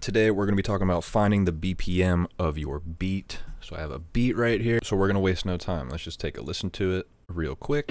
Today we're going to be talking about finding the BPM of your beat. So I have a beat right here. So we're going to waste no time. Let's just take a listen to it real quick.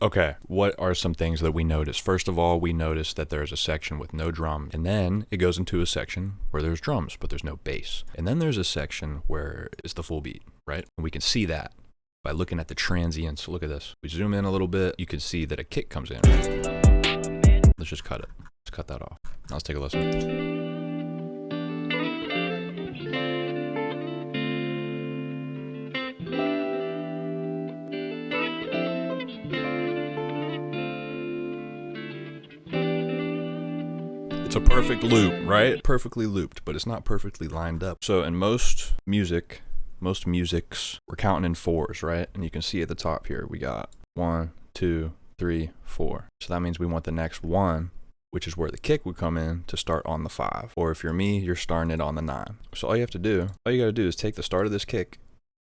Okay, what are some things that we notice? First of all, we notice that there's a section with no drum, and then it goes into a section where there's drums, but there's no bass. And then there's a section where it's the full beat, right? And we can see that by looking at the transients. Look at this. We zoom in a little bit, you can see that a kick comes in, right? Let's just cut it. Let's cut that off. Now let's take a listen. It's a perfect loop, right? Perfectly looped, but it's not perfectly lined up. So in most musics, we're counting in fours, right? And you can see at the top here, we got 1, 2, 3, 4. So that means we want the next one, which is where the kick would come in, to start on the 5. Or if you're me, you're starting it on the 9. So all you gotta do is take the start of this kick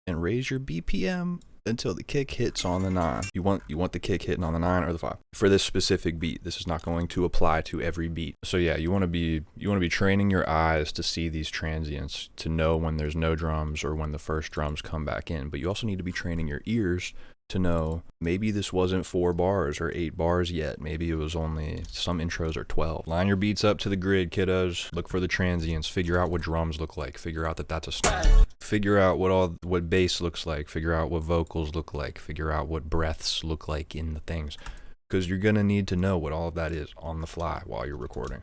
and raise your BPM until the kick hits on the 9. You want the kick hitting on the 9 or the 5 for this specific beat. This is not going to apply to every beat. So yeah, you want to be training your eyes to see these transients, to know when there's no drums or when the first drums come back in. But you also need to be training your ears to know maybe this wasn't 4 bars or 8 bars yet. Maybe it was only, some intros are 12. Line your beats up to the grid, kiddos. Look for the transients. Figure out what drums look like. Figure out that that's a snare. Figure out what bass looks like. Figure out what vocals look like. Figure out what breaths look like in the things. Because you're going to need to know what all of that is on the fly while you're recording.